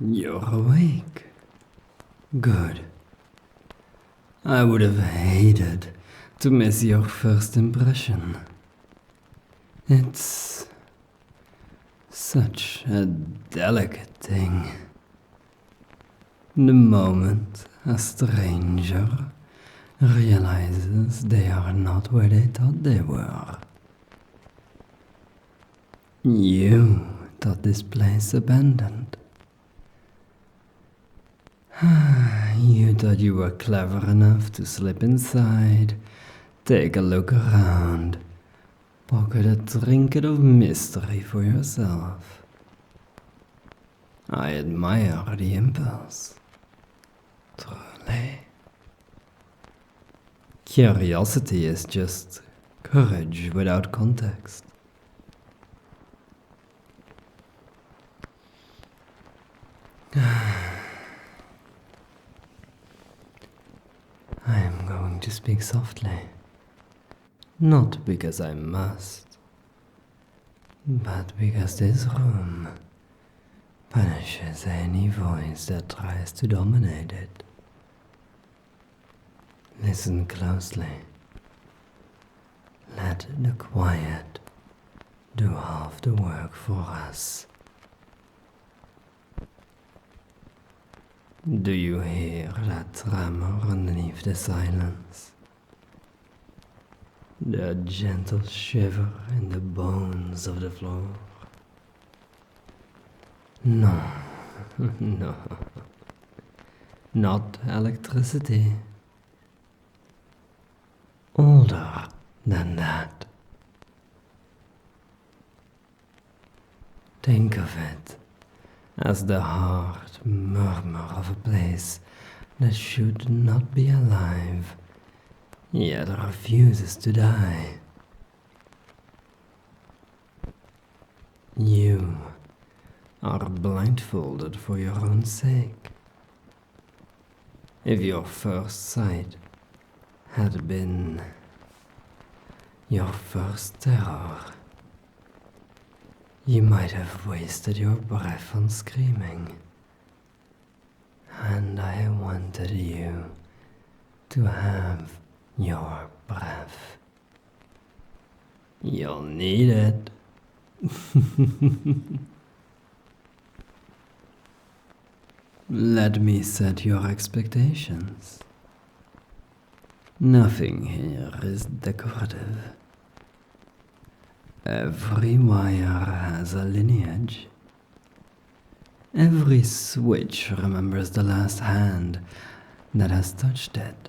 You're awake. Good. I would have hated to miss your first impression. It's such a delicate thing. The moment a stranger realizes they are not where they thought they were. You thought this place abandoned. You thought you were clever enough to slip inside, take a look around, pocket a trinket of mystery for yourself. I admire the impulse. Truly. Curiosity is just courage without context. I am going to speak softly, not because I must, but because this room punishes any voice that tries to dominate it. Listen closely. Let the quiet do half the work for us. Do you hear that tremor underneath the silence? The gentle shiver in the bones of the floor? No, no, not electricity. Older than that. Think of it as the hard murmur of a place that should not be alive, yet refuses to die. You are blindfolded for your own sake. If your first sight had been your first terror, you might have wasted your breath on screaming. And I wanted you to have your breath. You'll need it. Let me set your expectations. Nothing here is decorative. Every wire has a lineage. Every switch remembers the last hand that has touched it.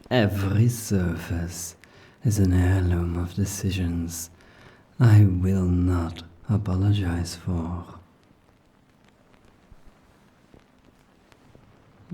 Every surface is an heirloom of decisions I will not apologize for.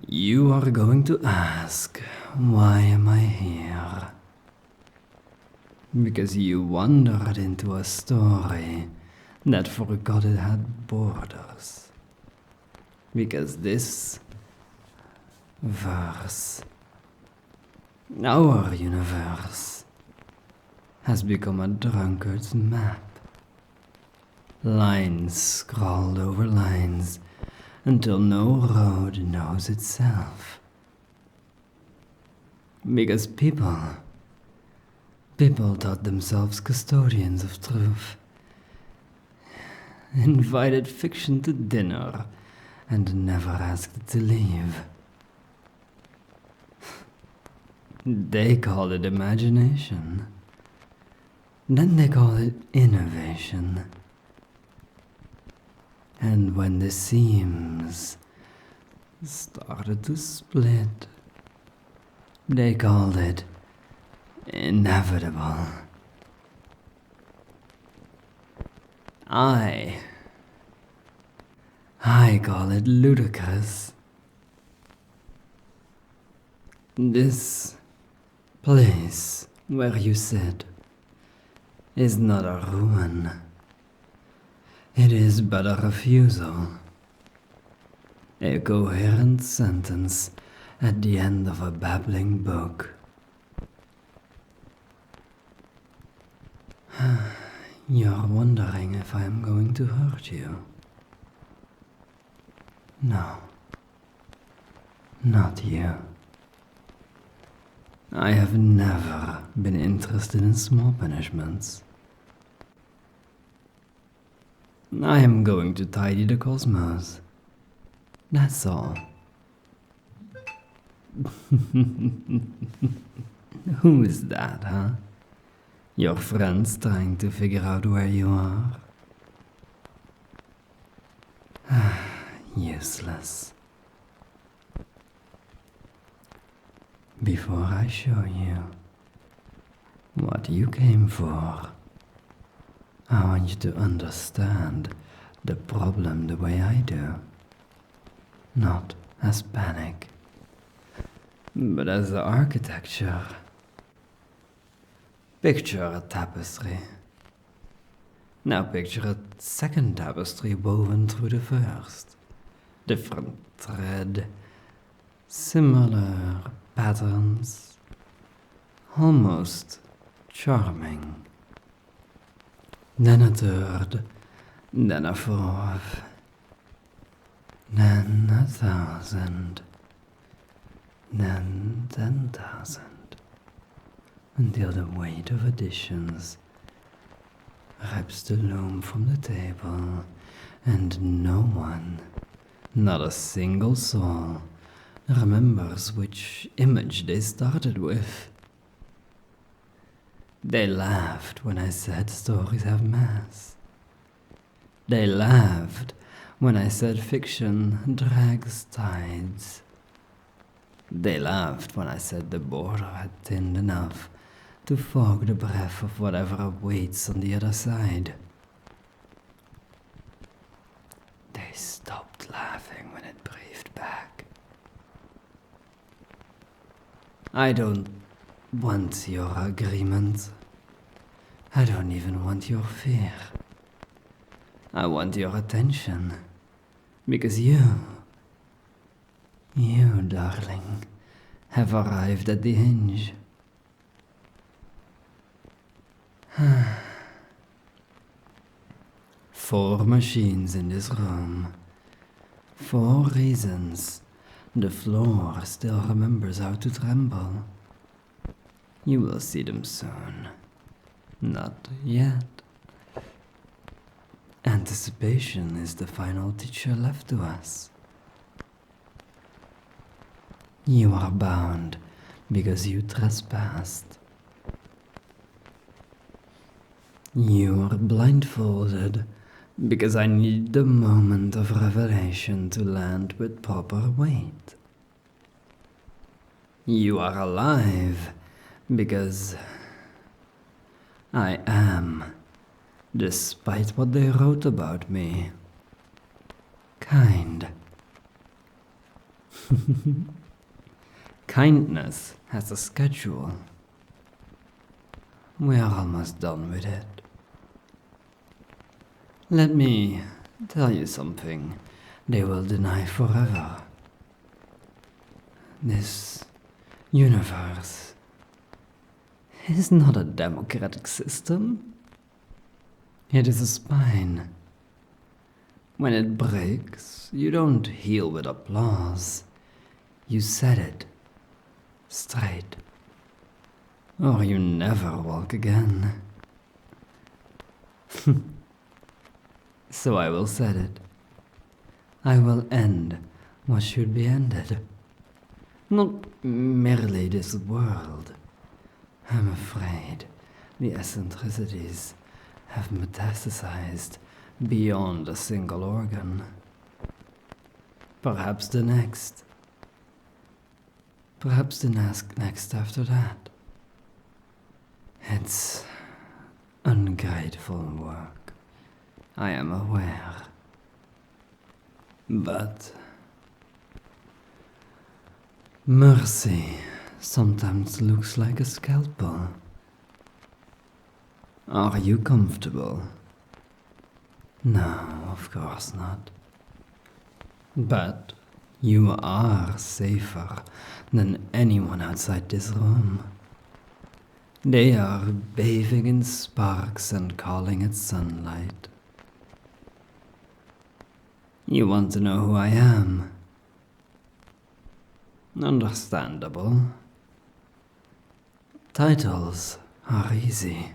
You are going to ask, why am I here? Because you wandered into a story that forgot it had borders. Because this verse, our universe, has become a drunkard's map. Lines scrawled over lines until no road knows itself. Because people thought themselves custodians of truth, invited fiction to dinner, and never asked it to leave. They call it imagination. Then they call it innovation. And when the seams started to split, they called it inevitable. I call it ludicrous. This place where you sit is not a ruin. It is but a refusal, a coherent sentence at the end of a babbling book. You're wondering if I am going to hurt you. No. Not you. I have never been interested in small punishments. I am going to tidy the cosmos. That's all. Who is that, huh? Your friends trying to figure out where you are? Useless. Before I show you what you came for, I want you to understand the problem the way I do. Not as panic, but as the architecture. Picture a tapestry. Now picture a second tapestry woven through the first. Different thread, similar patterns, almost charming. Then a third, then a fourth, then 1,000, then 10,000, until the weight of additions rips the loom from the table, and no one, not a single soul, remembers which image they started with. They laughed when I said stories have mass. They laughed when I said fiction drags tides. They laughed when I said the border had thinned enough to fog the breath of whatever awaits on the other side. They stopped laughing when it breathed back. I don't want your agreement. I don't even want your fear. I want your attention, because you, darling, have arrived at the hinge. 4 machines in this room. 4 reasons the floor still remembers how to tremble. You will see them soon. Not yet. Anticipation is the final teacher left to us. You are bound because you trespassed. You are blindfolded because I need the moment of revelation to land with proper weight. You are alive because I am, despite what they wrote about me, kind. Kindness has a schedule. We are almost done with it. Let me tell you something they will deny forever. This universe is not a democratic system. It is a spine. When it breaks, you don't heal with applause. You set it straight, or you never walk again. So I will set it. I will end what should be ended. Not merely this world. I'm afraid the eccentricities have metastasized beyond a single organ. Perhaps the next. Perhaps the next after that. It's ungrateful work, I am aware. But mercy sometimes looks like a scalpel. Are you comfortable? No, of course not. But you are safer than anyone outside this room. They are bathing in sparks and calling it sunlight. You want to know who I am? Understandable. Titles are easy.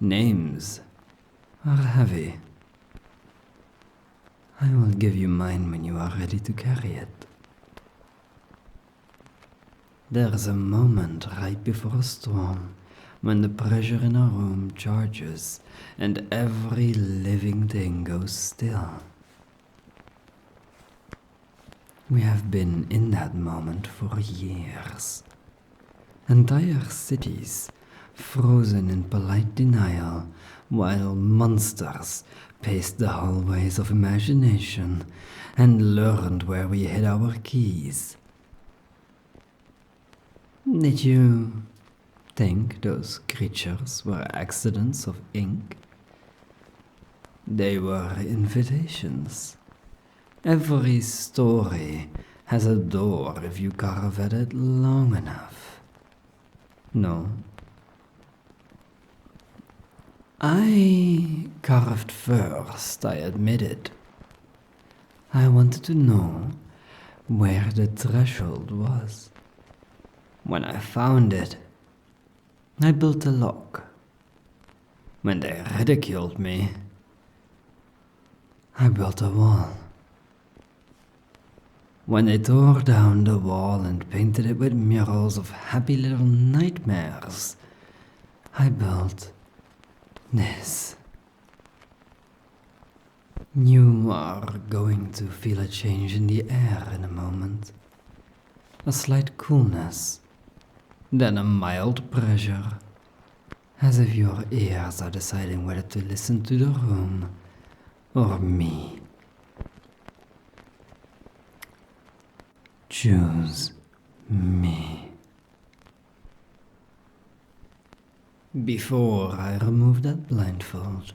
Names are heavy. I will give you mine when you are ready to carry it. There's a moment right before a storm when the pressure in a room charges and every living thing goes still. We have been in that moment for years. Entire cities frozen in polite denial while monsters paced the hallways of imagination and learned where we hid our keys. Did you think those creatures were accidents of ink? They were invitations. Every story has a door if you carve at it long enough. No. I carved first, I admit it. I wanted to know where the threshold was. When I found it, I built a lock. When they ridiculed me, I built a wall. When they tore down the wall and painted it with murals of happy little nightmares, I built this. You are going to feel a change in the air in a moment. A slight coolness, then a mild pressure, as if your ears are deciding whether to listen to the room or me. Choose me. Before I remove that blindfold,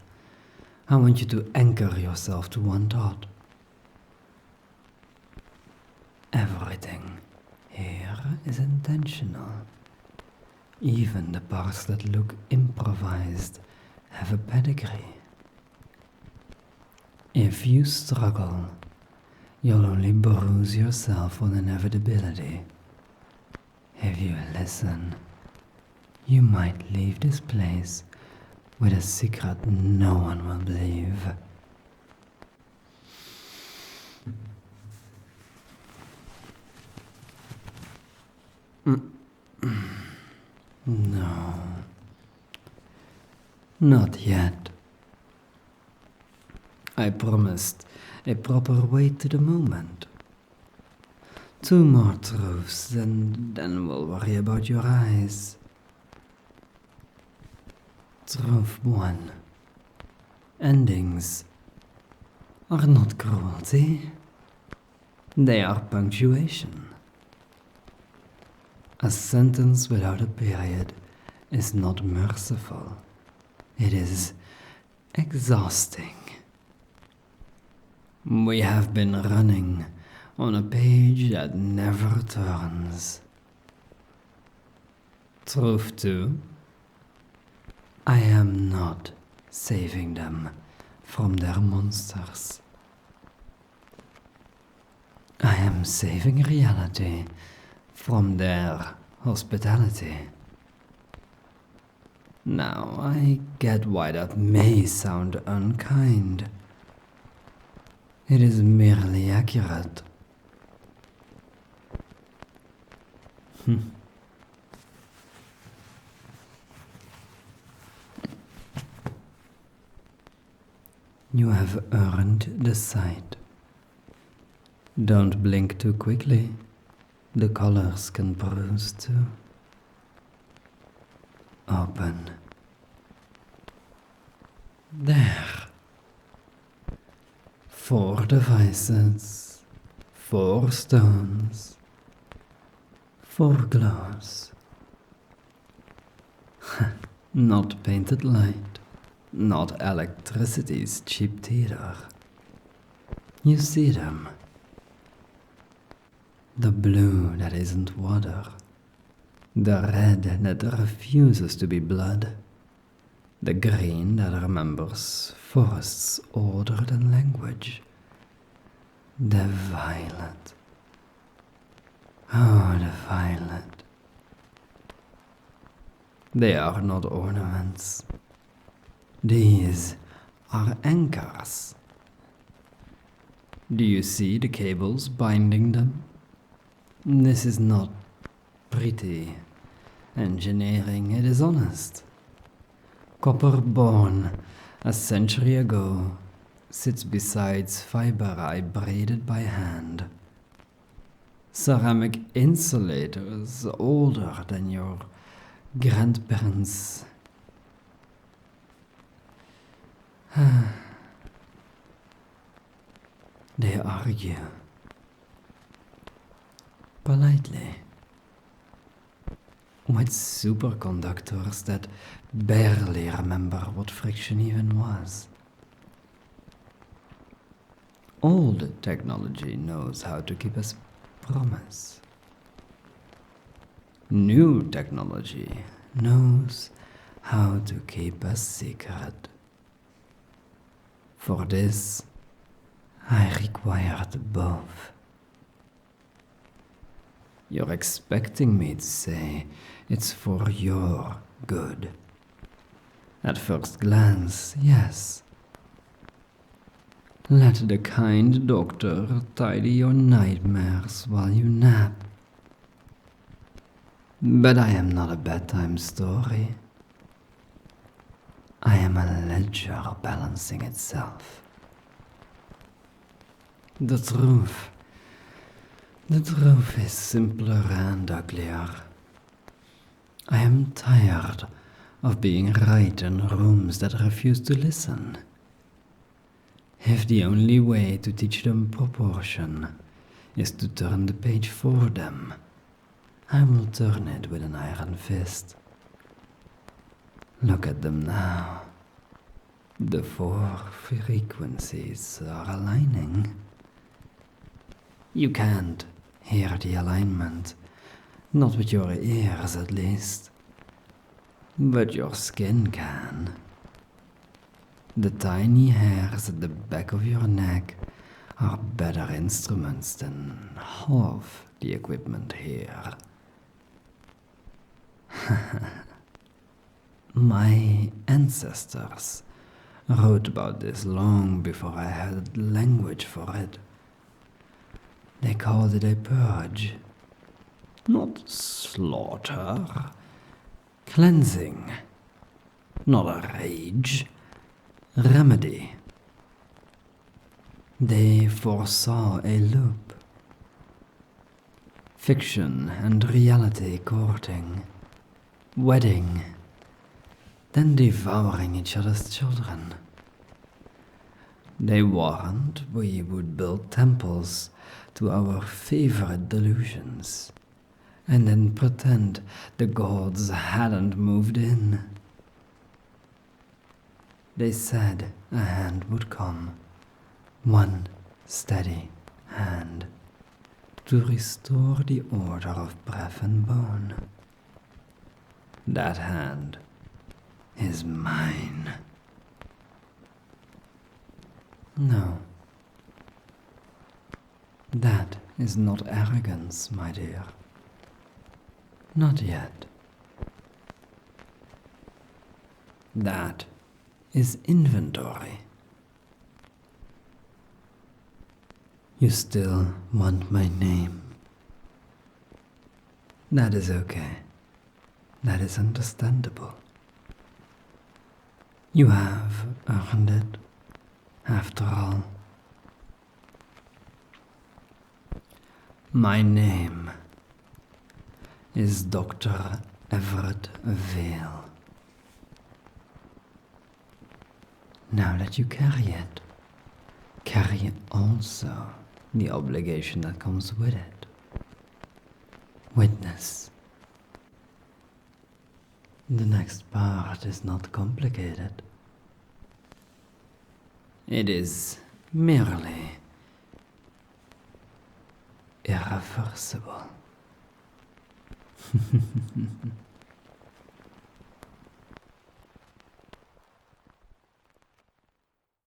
I want you to anchor yourself to one thought. Everything here is intentional. Even the parts that look improvised have a pedigree. If you struggle, you'll only bruise yourself with inevitability. If you listen, you might leave this place with a secret no one will believe. No, not yet. I promised a proper way to the moment. 2 more truths, and then we'll worry about your eyes. Truth 1. Endings are not cruelty. They are punctuation. A sentence without a period is not merciful. It is exhausting. We have been running on a page that never turns. Truth 2. I am not saving them from their monsters. I am saving reality from their hospitality. Now, I get why that may sound unkind. It is merely accurate. You have earned the sight. Don't blink too quickly. The colors can bruise too. Open. There. 4 devices, 4 stones, 4 glows. Not painted light, not electricity's cheap theater. You see them. The blue that isn't water, the red that refuses to be blood, the green that remembers forests older than language, the violet. Oh, the violet. They are not ornaments. These are anchors. Do you see the cables binding them? This is not pretty engineering, it is honest. Copper born a century ago sits beside fiber I braided by hand. Ceramic insulators older than your grandparents. They argue politely with superconductors that barely remember what friction even was. Old technology knows how to keep us promise. New technology knows how to keep a secret. For this, I required both. You're expecting me to say it's for your good. At first glance, yes. Let the kind doctor tidy your nightmares while you nap. But I am not a bedtime story. I am a ledger balancing itself. The truth is simpler and uglier. I am tired of being right in rooms that refuse to listen. If the only way to teach them proportion is to turn the page for them, I will turn it with an iron fist. Look at them now. The 4 frequencies are aligning. You can't hear the alignment, not with your ears at least, but your skin can. The tiny hairs at the back of your neck are better instruments than half the equipment here. My ancestors wrote about this long before I had language for it. They called it a purge, not slaughter, cleansing, not a rage, remedy. They foresaw a loop, fiction and reality courting, wedding, then devouring each other's children. They warned we would build temples to our favorite delusions, and then pretend the gods hadn't moved in. They said a hand would come, one steady hand, to restore the order of breath and bone. That hand is mine. No. That is not arrogance, my dear. Not yet. That is inventory. You still want my name. That is okay. That is understandable. You have earned it, after all. My name is Dr. 𝗬𝗿𝗄𝗍𝗏. Now that you carry it, carry also the obligation that comes with it. Witness. The next part is not complicated. It is merely irreversible.